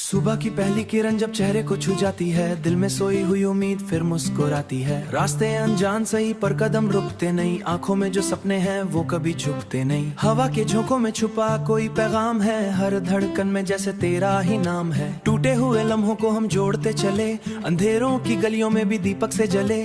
सुबह की पहली किरण जब चेहरे को छू जाती है, दिल में सोई हुई उम्मीद फिर मुस्कुराती है। रास्ते अनजान सही पर कदम रुकते नहीं, आंखों में जो सपने हैं वो कभी छुपते नहीं। हवा के झोंकों में छुपा कोई पैगाम है, हर धड़कन में जैसे तेरा ही नाम है। टूटे हुए लम्हों को हम जोड़ते चले, अंधेरों की गलियों में भी दीपक से जले।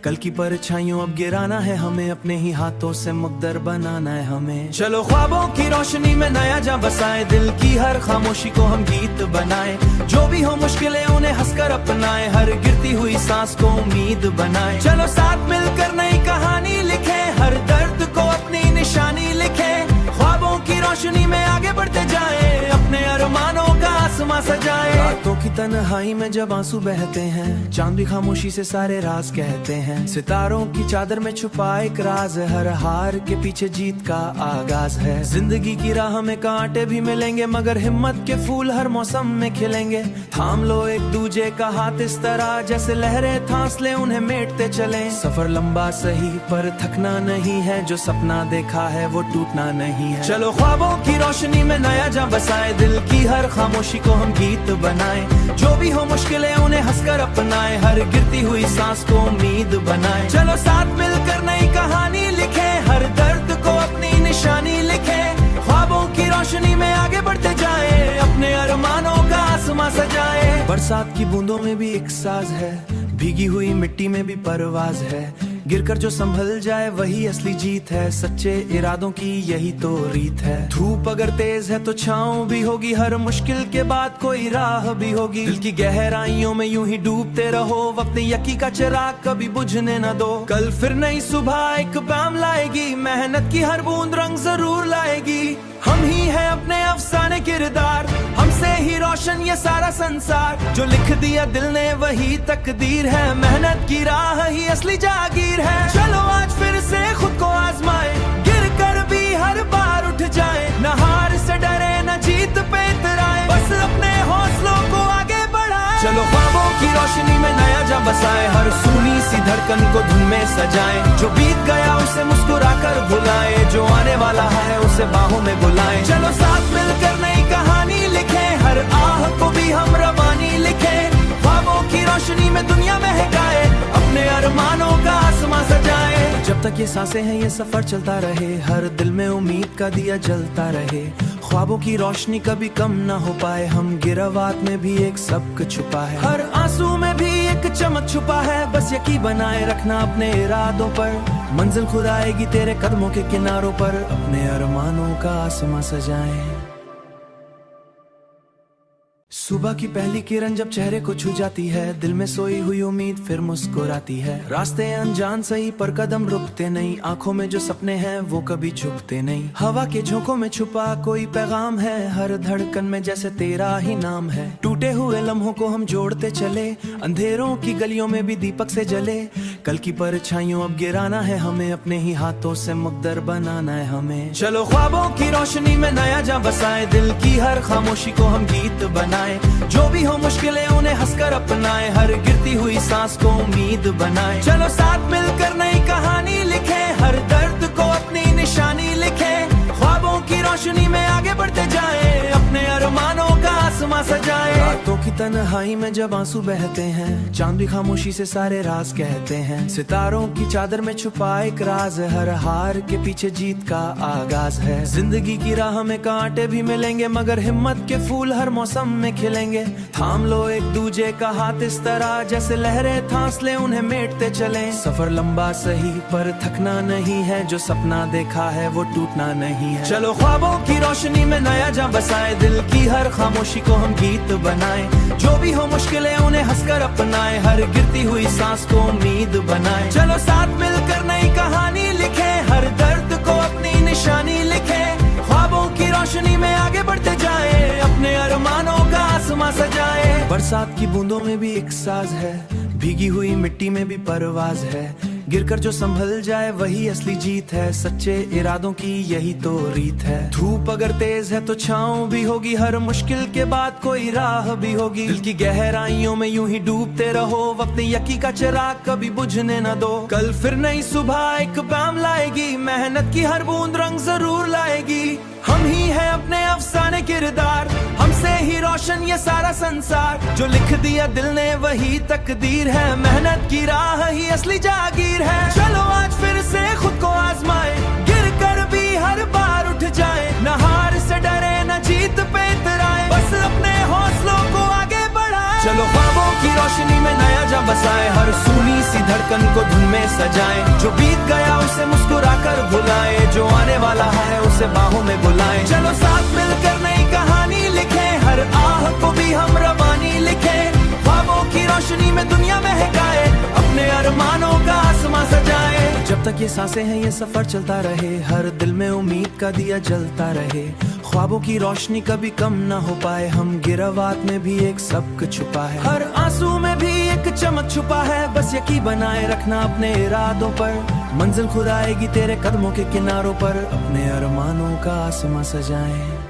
कल की परछाइयों अब गिराना है हमें, अपने ही हाथों से मुकद्दर बनाना है हमें। चलो ख्वाबों की रोशनी में नया जहां बसाए, दिल की हर खामोशी को हम गीत बनाए। जो भी हो मुश्किलें उन्हें हंसकर अपनाए, हर गिरती हुई सांस को उम्मीद बनाए। चलो साथ मिलकर नई कहानी लिखे, हर दर्द को अपनी निशानी लिखे। ख्वाबों की रोशनी में आगे बढ़ते जाए, अपने अरमानों का आसमां सजाए। रातों की तन्हाई में जब आंसू बहते हैं, चांद भी खामोशी से सारे राज कहते हैं। सितारों की चादर में छुपा एक राज, हर हार के पीछे जीत का आगाज है। जिंदगी की राह में कांटे भी मिलेंगे, मगर हिम्मत के फूल हर मौसम में खिलेंगे। थाम लो एक दूजे का हाथ इस तरह, जैसे लहरें थांस ले उन्हें मेटते चले। सफर लंबा सही पर थकना नहीं है, जो सपना देखा है वो टूटना नहीं है। चलो ख्वाबों की रोशनी में नया जहां बसाए, दिल की हर खामोशी को हम गीत बनाए। जो भी हो मुश्किलें उन्हें हंसकर अपनाए, हर गिरती हुई सांस को उम्मीद बनाए। चलो साथ मिलकर नई कहानी लिखे, हर दर्द को अपनी निशानी लिखे। ख्वाबों की रोशनी में आगे बढ़ते जाए, अपने अरमानों का आसमां सजाए। बरसात की बूंदों में भी एक साज है, भीगी हुई मिट्टी में भी परवाज है। गिरकर जो संभल जाए वही असली जीत है, सच्चे इरादों की यही तो रीत है। धूप अगर तेज है तो छाँव भी होगी, हर मुश्किल के बाद कोई राह भी होगी। दिल की गहराइयों में यूं ही डूबते रहो, अपने यकी का चिराग कभी बुझने न दो। कल फिर नई सुबह एक पैम लाएगी, मेहनत की हर बूंद रंग जरूर लाएगी। हम ही हैं अपने अफसाने किरदार, हमसे ही रोशन ये सारा संसार। जो लिख दिया दिल ने वही तकदीर है, मेहनत की राह ही असली जागीर है। चलो आज फिर से खुद को आजमाए, गिर कर भी हर बार उठ जाए। न हार से डरे न जीत पे इतराए, बस अपने हौसलों को आगे बढ़ाए। चलो ख्वाबों की रोशनी में नया जहां बसाए, हर सुनी सी धड़कन को धुन में सजाए। जो बीत गया उसे मुस्कुरा कर भुलाए, जो आने वाला है उसे बाहों में बुलाए। चलो साथ मिलकर नई कहानी लिखे, हर आह को भी हम रवानी लिखे। ख्वाबों की रोशनी में दुनिया महकाए, अपने अरमानों का आसमां सजाए। जब तक ये सांसें हैं ये सफर चलता रहे, हर दिल में उम्मीद का दिया जलता रहे। ख्वाबों की रोशनी कभी कम ना हो पाए, हम गिरावट में भी एक सबक छुपा है। हर आंसू में भी एक चमक छुपा है, बस यकीन बनाए रखना अपने इरादों पर। मंजिल खुद आएगी तेरे कदमों के किनारों पर, अपने अरमानों का आसमां सजाएं। सुबह की पहली किरण जब चेहरे को छू जाती है, दिल में सोई हुई उम्मीद फिर मुस्कुराती है। रास्ते अनजान सही पर कदम रुकते नहीं, आंखों में जो सपने हैं वो कभी छुपते नहीं। हवा के झोंकों में छुपा कोई पैगाम है, हर धड़कन में जैसे तेरा ही नाम है। टूटे हुए लम्हों को हम जोड़ते चले, अंधेरों की गलियों में भी दीपक से जले। कल की परछाइयों अब गिराना है हमें, अपने ही हाथों से मुकद्दर बनाना है हमें। चलो ख्वाबों की रोशनी में नया जहां बसाए, दिल की हर खामोशी को हम गीत बनाए। जो भी हो मुश्किलें उन्हें हंसकर अपनाए, हर गिरती हुई सांस को उम्मीद बनाए। चलो साथ मिलकर नई कहानी लिखे, हर दर्द को अपनी निशानी लिखे। ख्वाबों की रोशनी में आगे बढ़ते जाए, अपने अरमानों का आसमां सजाए। रातों की तन्हाई में जब आंसू बहते हैं, चांद भी खामोशी से सारे राज कहते हैं। सितारों की चादर में छुपा एक राज, हर हार के पीछे जीत का आगाज है। जिंदगी की राह में कांटे भी मिलेंगे, मगर हिम्मत के फूल हर मौसम में खिलेंगे। थाम लो एक दूजे का हाथ इस तरह, जैसे लहरें थांस ले उन्हें मेटते चले। सफर लंबा सही पर थकना नहीं है, जो सपना देखा है वो टूटना नहीं है। चलो ख्वाबों की रोशनी में नया जहां बसाए, दिल की हर खामोशी को हम गीत बनाए। जो भी हो मुश्किलें उन्हें हंसकर अपनाए, हर गिरती हुई सांस को उम्मीद बनाए। चलो साथ मिलकर नई कहानी लिखे, हर दर्द को अपनी निशानी लिखे। ख्वाबों की रोशनी में आगे बढ़ते जाए, अपने अरमानों का आसमां सजाए। बरसात की बूंदों में भी एक साज है, भीगी हुई मिट्टी में भी परवाज है। गिरकर जो संभल जाए वही असली जीत है, सच्चे इरादों की यही तो रीत है। धूप अगर तेज है तो छाँव भी होगी, हर मुश्किल के बाद कोई राह भी होगी। दिल की गहराइयों में यूं ही डूबते रहो, वक्त यकी का चिराग कभी बुझने न दो। कल फिर नई सुबह एक पैम लाएगी, मेहनत की हर बूंद रंग जरूर लाएगी। हम ही है अपने अफसाने किरदार, हमसे ही रोशन ये सारा संसार। जो लिख दिया दिल ने वही तकदीर है, मेहनत की राह ही असली जागीर है। चलो आज फिर से खुद को आजमाए, गिर कर भी हर बार उठ जाए। न हार से डरे न जीत पे इतराए, बस अपने हौसलों को आगे बढ़ाए। चलो ख्वाबों की रोशनी में नया जहां बसाए, हर सूनी सी धड़कन को धुन में सजाए। जो बीत गया उसे मुस्कुरा कर भुलाए, जो आने वाला है उसे बाहों में बुलाए। चलो साथ मिलकर नई कहानी लिखे, हर आह को भी हम रवानी लिखे। ख्वाबों की रोशनी में दुनिया महकाए, अपने अरमानों का आसमां सजाए। जब तक ये सांसें हैं ये सफर चलता रहे, हर दिल में उम्मीद का दिया जलता रहे। ख्वाबों की रोशनी कभी कम ना हो पाए, हम गिरावट में भी एक सबक छुपा है। हर आंसू में भी एक चमक छुपा है, बस यकीन बनाए रखना अपने इरादों पर। मंजिल खुद आएगी तेरे कदमों के किनारों पर, अपने अरमानों का आसमां सजाएं।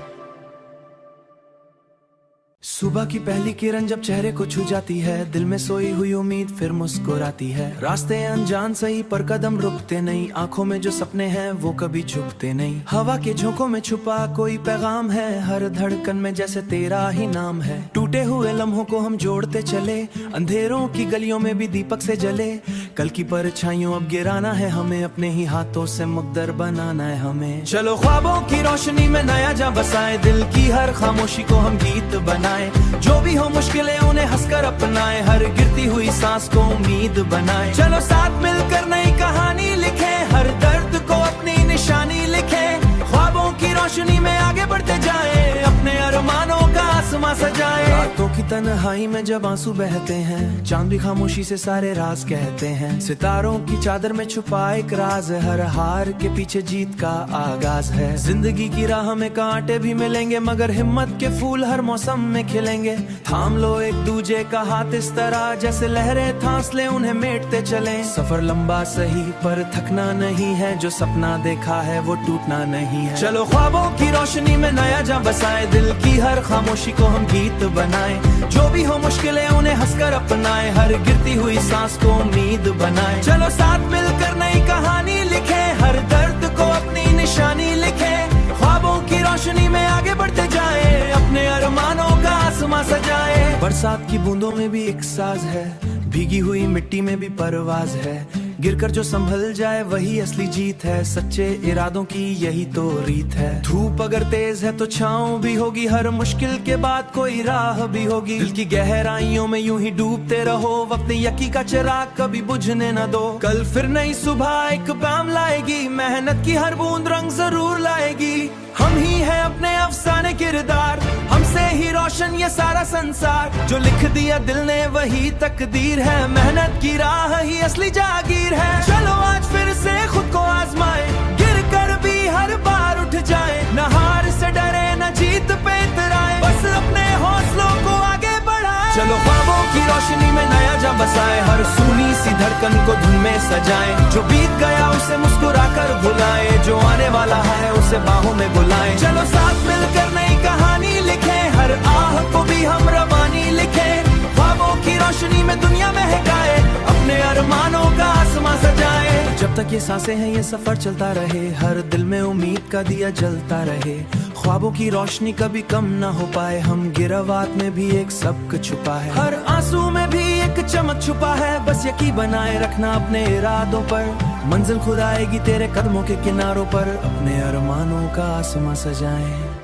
सुबह की पहली किरण जब चेहरे को छू जाती है, दिल में सोई हुई उम्मीद फिर मुस्कुराती है। रास्ते अनजान सही पर कदम रुकते नहीं, आंखों में जो सपने हैं वो कभी छुपते नहीं। हवा के झोंकों में छुपा कोई पैगाम है, हर धड़कन में जैसे तेरा ही नाम है। टूटे हुए लम्हों को हम जोड़ते चले, अंधेरों की गलियों में भी दीपक से जले। कल की परछाइयों अब गिराना है हमें, अपने ही हाथों से मुकद्दर बनाना है हमें। चलो ख्वाबों की रोशनी में नया जहां बसाए, दिल की हर खामोशी को हम गीत बनाए। जो भी हो मुश्किलें उन्हें हंसकर अपनाए, हर गिरती हुई सांस को उम्मीद बनाए। चलो साथ मिलकर नई कहानी लिखे, हर दर्द को अपनी निशानी लिखे। ख्वाबों की रोशनी में आगे बढ़ते जाए, अपने अरमानों का आसमां सजाए। रातों की तन्हाई में जब आंसू बहते हैं, चांद भी खामोशी से सारे राज कहते हैं। सितारों की चादर में छुपा एक राज है, हर हार के पीछे जीत का आगाज है। जिंदगी की राह में कांटे भी मिलेंगे, मगर हिम्मत के फूल हर मौसम में खिलेंगे। थाम लो एक दूजे का हाथ इस तरह, जैसे लहरें थांस ले उन्हें मेटते चले। सफर लंबा सही पर थकना नहीं है, जो सपना देखा है वो टूटना नहीं है। चलो ख्वाबों की रोशनी में नया जहां बसाए, दिल की हर खामोशी को हम गीत बनाए। जो भी हो मुश्किलें उन्हें हंसकर अपनाए, हर गिरती हुई सांस को उम्मीद बनाए। चलो साथ मिलकर नई कहानी लिखे, हर दर्द को अपनी निशानी लिखे। ख्वाबों की रोशनी में आगे बढ़ते जाए, अपने अरमानों का आसमां सजाए। बरसात की बूंदों में भी एक साज है, भीगी हुई मिट्टी में भी परवाज है। गिरकर जो संभल जाए वही असली जीत है, सच्चे इरादों की यही तो रीत है। धूप अगर तेज है तो छाँव भी होगी, हर मुश्किल के बाद कोई राह भी होगी। दिल की गहराइयों में यूं ही डूबते रहो, वक्त यकी का चिराग कभी बुझने न दो। कल फिर नई सुबह एक पैम लाएगी, मेहनत की हर बूंद रंग जरूर लाएगी। हम ही है अपने अफसाने किरदार, हमसे ही रोशन ये सारा संसार। जो लिख दिया दिल ने वही तकदीर है, मेहनत की राह ही असली जागीर है। चलो आज फिर से खुद को आजमाए, गिर कर भी हर बार उठ जाए। न हार से डरे न जीत पे इतराए, बस अपने हौसलों को आगे बढ़ाए। चलो ख्वाबों की रोशनी में नया जहां बसाए, हर सूनी सी धड़कन को धुन में सजाए। जो बीत गया उसे मुस्कुरा कर भुलाए, जो आने वाला है उसे बाहों में बुलाए। चलो साथ मिलकर नई कहानी लिखे, हर आह को भी हम रवानी लिखे। ख्वाबों की रोशनी में दुनिया महकाए, अपने अरमानों का आसमां सजाए। जब तक ये सांसें हैं ये सफर चलता रहे, हर दिल में उम्मीद का दिया जलता रहे। ख्वाबों की रोशनी कभी कम ना हो पाए, हम गिरावट में भी एक सबक छुपा है। हर आंसू में भी एक चमक छुपा है, बस यकीन बनाए रखना अपने इरादों पर। मंजिल खुद आएगी तेरे कदमों के किनारों पर, अपने अरमानों का आसमां सजाएं।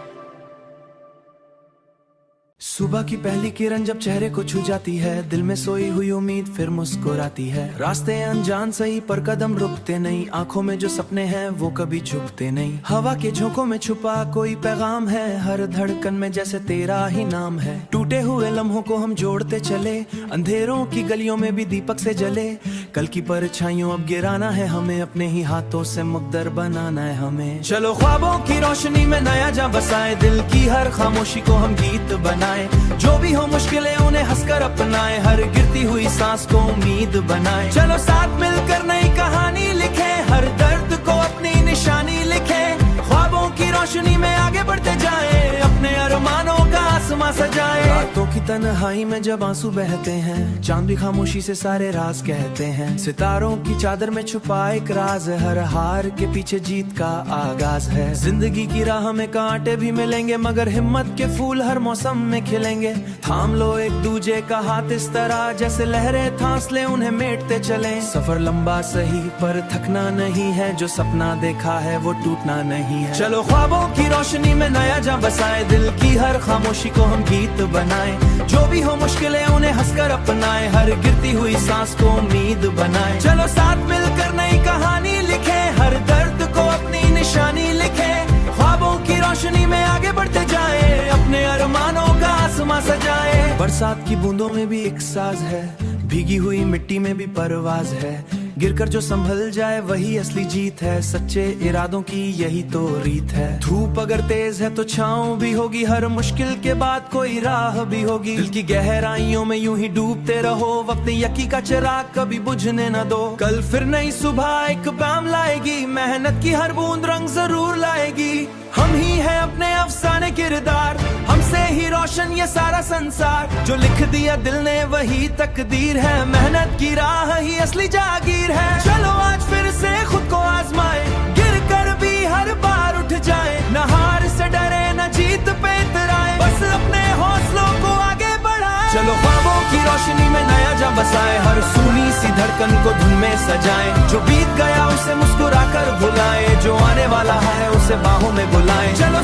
सुबह की पहली किरण जब चेहरे को छू जाती है, दिल में सोई हुई उम्मीद फिर मुस्कुराती है। रास्ते अनजान सही पर कदम रुकते नहीं, आंखों में जो सपने हैं वो कभी छुपते नहीं। हवा के झोंकों में छुपा कोई पैगाम है, हर धड़कन में जैसे तेरा ही नाम है। टूटे हुए लम्हों को हम जोड़ते चले, अंधेरों की गलियों में भी दीपक से जले। कल की परछाइयों अब गिराना है हमें, अपने ही हाथों से मुकद्दर बनाना है हमें। चलो ख्वाबों की रोशनी में नया जहां बसाए, दिल की हर खामोशी को हम गीत बनाए। जो भी हो मुश्किलें उन्हें हंसकर हंसकर अपनाए, हर गिरती हुई सांस को उम्मीद बनाए। चलो साथ मिलकर नई कहानी लिखे, हर दर्द को अपनी निशानी लिखे, ख्वाबों की रोशनी में आगे बढ़ते जाए, अपने अरमानों का आसमां सजाए। रातों की तन्हाई में जब आंसू बहते हैं, चांद भी खामोशी से सारे राज कहते हैं। सितारों की चादर में छुपा एक राज है, हर हार के पीछे जीत का आगाज है। जिंदगी की राह में कांटे भी मिलेंगे, मगर हिम्मत के फूल हर मौसम में खिलेंगे। थाम लो एक दूजे का हाथ इस तरह, जैसे लहरें थांस ले उन्हें मेटते चले। सफर लंबा सही पर थकना नहीं है, जो सपना देखा है वो टूटना नहीं है। चलो ख्वाबों की रोशनी में नया जहां बसाए, दिल की हर खामोशी को हम गीत बनाए। जो भी हो मुश्किलें उन्हें हंसकर अपनाए, हर गिरती हुई सांस को उम्मीद बनाए। चलो साथ मिलकर नई कहानी लिखे, हर दर्द को अपनी निशानी लिखे, ख्वाबों की रोशनी में आगे बढ़ते जाए, अपने अरमानों का आसमां सजाए। बरसात की बूंदों में भी एक साज है, भीगी हुई मिट्टी में भी परवाज है। गिरकर जो संभल जाए वही असली जीत है, सच्चे इरादों की यही तो रीत है। धूप अगर तेज है तो छांव भी होगी, हर मुश्किल के बाद कोई राह भी होगी। दिल की गहराइयों में यूं ही डूबते रहो, वक्त यकी का चिराग कभी बुझने न दो। कल फिर नई सुबह एक बाम लाएगी, मेहनत की हर बूंद रंग जरूर लाएगी। हम ही हैं अपने अफसाने किरदार, हमसे ही रोशन ये सारा संसार। जो लिख दिया दिल ने वही तकदीर है, मेहनत की राह ही असली जागीर है। चलो आज फिर से खुद को आजमाए, गिर कर भी हर बार उठ जाए। न हार से डरे न जीत पे इतराए, बस अपने हौसलों को आगे बढ़ाए। चलो ख्वाबों की रोशनी में नया जहां बसाए, हर सूनी सी धड़कन को धुन में सजाए। जो बीत गया उसे मुस्कुरा कर भुलाए, जो आने वाला है उसे बाहों में बुलाए। चलो